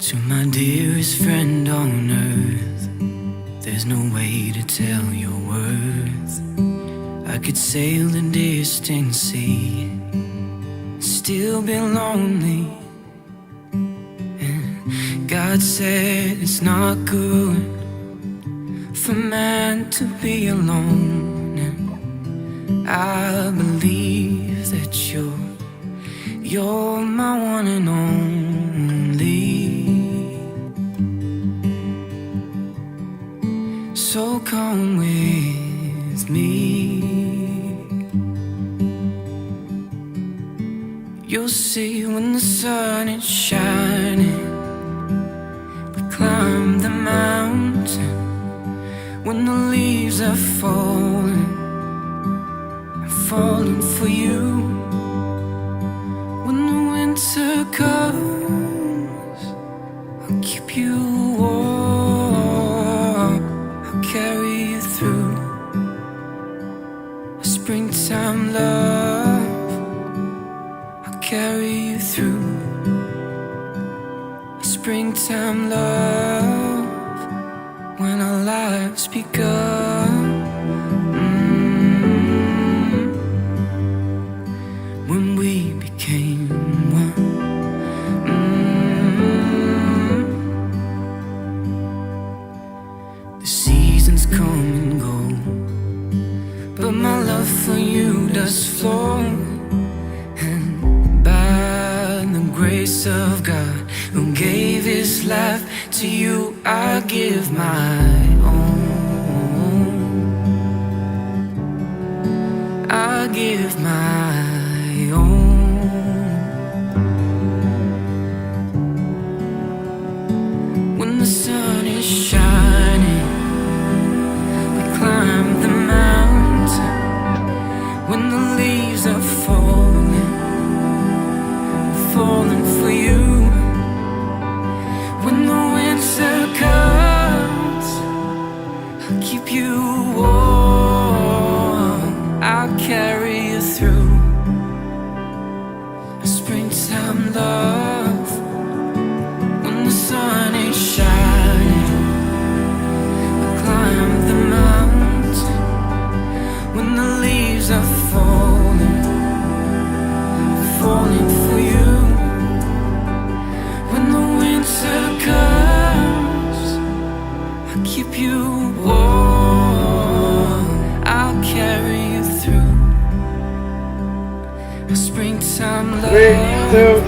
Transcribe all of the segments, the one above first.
To my dearest friend on earth, there's no way to tell your worth. I could sail the distant sea, still be lonely. And God said it's not good for man to be alone. And I believe that you're my one and only. So come with me. You'll see when the sun is shining, we climb the mountain. When the leaves are falling, I'm falling for you. When the winter comes, I'll keep you warm, I'll carry you through a springtime love. I'll carry you through a springtime love. When our lives begun, when we became one. The seasons come and go, but my love for you does flow. And by the grace of God, who gave his life to you, I give my own. I give my own. When the sun is shining, we climb the mountain. When the leaves are falling, falling for you. When the winter comes, I'll keep you warm, I'll carry you through a springtime love. When the sun is shining, we'll climb the mountain. When the leaves are falling, falling for you. When the winter comes, I'll keep you warm, I'll carry you through a springtime love. 3, 2,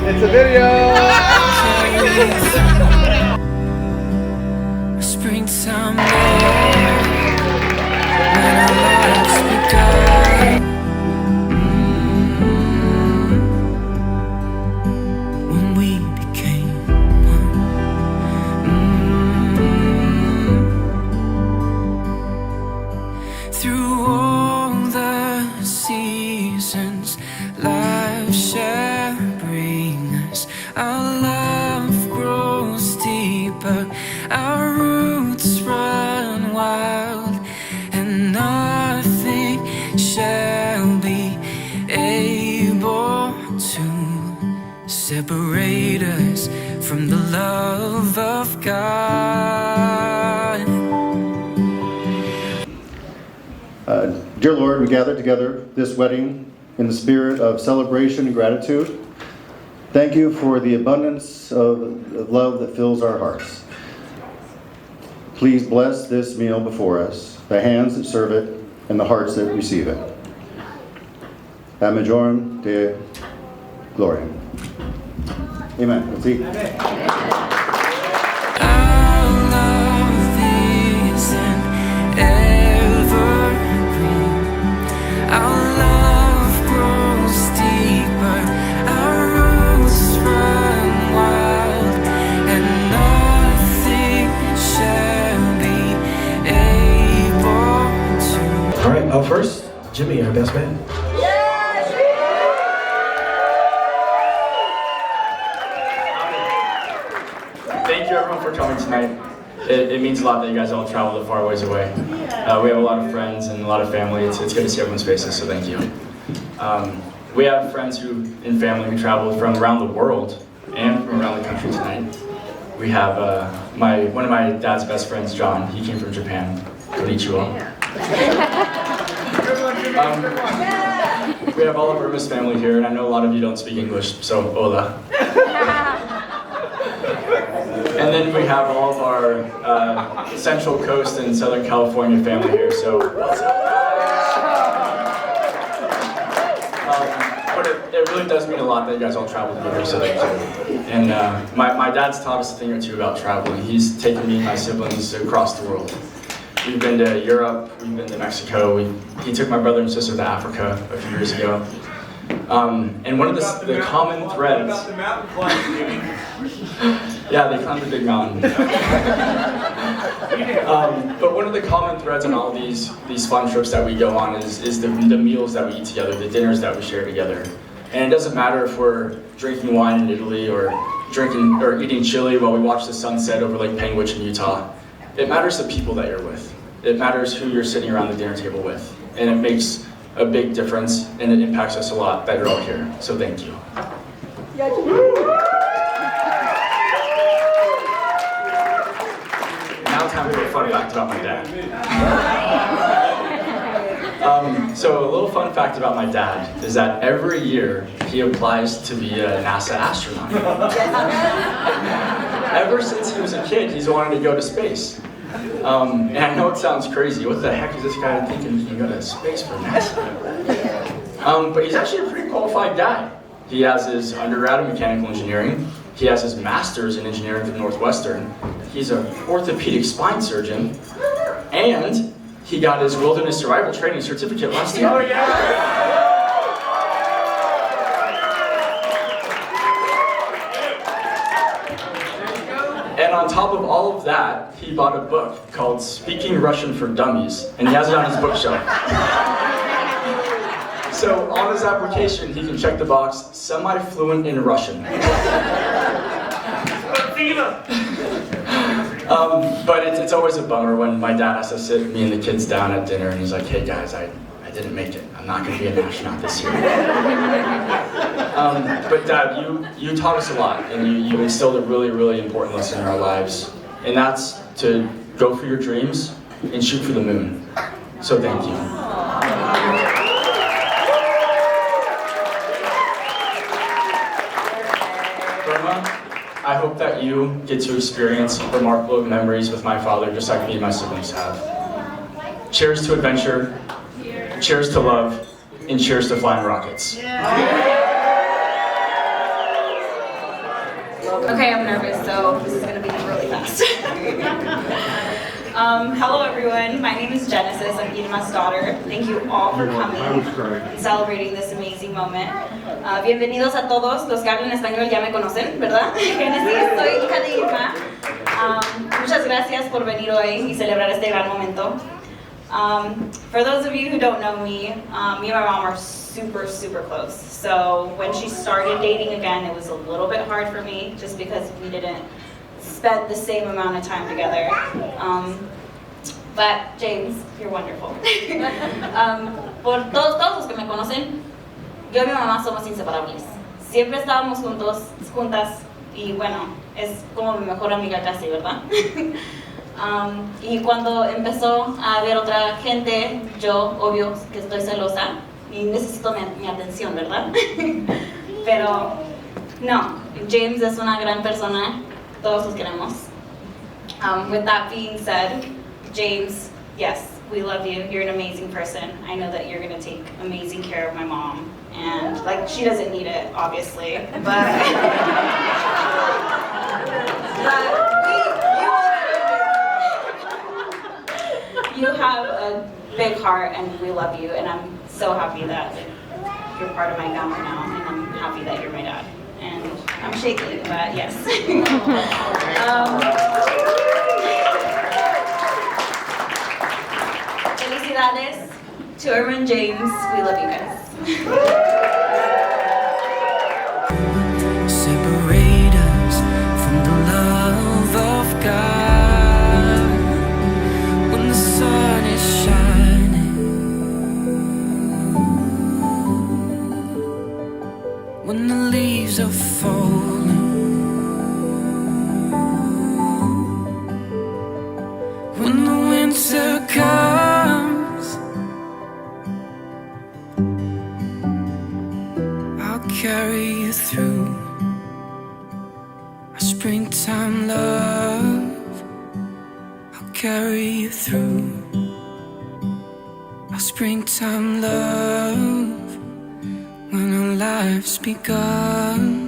it's a video! A springtime love. When our lives begun, when we became one. Through all the seasons life shall bring us, our love grows deeper, our roots run wild, and nothing shall be able to separate us from the love of God. Dear Lord, we gather together this wedding in the spirit of celebration and gratitude. Thank you for the abundance of love that fills our hearts. Please bless this meal before us, the hands that serve it, and the hearts that receive it. Ad majorem Dei Gloriam. Amen. Let's eat. Our love is an evergreen. Our love grows deeper. Our roots run wild, and nothing shall be able to. All right, up first, Jimmy, our best man. Thank you everyone for coming tonight. It means a lot that you guys all traveled a far ways away. We have a lot of friends and a lot of family. It's good to see everyone's faces, so thank you. We have friends and family who traveled from around the world and from around the country tonight. We have one of my dad's best friends, John. He came from Japan. Konnichiwa. We have all of Irma's family here, and I know a lot of you don't speak English, so hola. And then we have all of our Central Coast and Southern California family here, so what's up? But it really does mean a lot that you guys all traveled together, so thank you. And my dad's taught us a thing or two about traveling. He's taken me and my siblings across the world. We've been to Europe, we've been to Mexico, he took my brother and sister to Africa a few years ago. And one of the common threads... Yeah, they climbed a big mountain. But one of the common threads on all these fun trips that we go on is the meals that we eat together, the dinners that we share together. And it doesn't matter if we're drinking wine in Italy or eating chili while we watch the sunset over Lake Panguitch in Utah. It matters the people that you're with. It matters who you're sitting around the dinner table with. And it makes a big difference, and it impacts us a lot that you're all here. So thank you. Now time for a fun fact about my dad. So a little fun fact about my dad is that every year he applies to be a NASA astronaut. Ever since he was a kid, he's wanted to go to space. And I know it sounds crazy. What the heck is this guy thinking he can go to space for NASA? But he's actually a pretty qualified guy. He has his undergrad in mechanical engineering. He has his master's in engineering from Northwestern. He's an orthopedic spine surgeon. And he got his wilderness survival training certificate last year. Oh, yeah! And on top of all of that, he bought a book called Speaking Russian for Dummies, and he has it on his bookshelf. So on his application, he can check the box, semi-fluent in Russian. But it's always a bummer when my dad has to sit me and the kids down at dinner and he's like, hey guys, I didn't make it. I'm not going to be an astronaut this year. But Dad, you taught us a lot, and you instilled a really, really important lesson in our lives. And that's to go for your dreams and shoot for the moon. So thank you. Irma, I hope that you get to experience remarkable memories with my father, just like me and my siblings have. Cheers to adventure, cheers to love, and cheers to flying rockets. Okay, I'm nervous, so this is going to be really fast. Hello everyone, my name is Genesis, I'm Irma's daughter. Thank you all for coming and celebrating this amazing moment. Bienvenidos a todos, los que hablan español ya me conocen, ¿verdad? Genesis, soy hija de Irma. Muchas gracias por venir hoy y celebrar este gran momento. For those of you who don't know me, me and my mom are super, super close. So when she started dating again, it was a little bit hard for me just because we didn't spend the same amount of time together. But James, you're wonderful. Por todos los que me conocen, yo y mi mamá somos inseparables. Siempre estábamos juntas, y bueno, es como mi mejor amiga casi, ¿verdad? Y cuando empezó a haber otra gente, yo, obvio, que estoy celosa y necesito mi atención, ¿verdad? Pero no, James es una gran persona, todos los queremos. With that being said, James, yes, we love you. You're an amazing person. I know that you're going to take amazing care of my mom. And, like, she doesn't need it, obviously, but you have a big heart, and we love you, and I'm so happy that you're part of my family now, and I'm happy that you're my dad. And I'm shaky, but yes. Felicidades to Irma and James. We love you guys. Separate us from the love of God. When the sun is shining, when the leaves are falling, springtime love, I'll carry you through. Our springtime love, when our lives begun.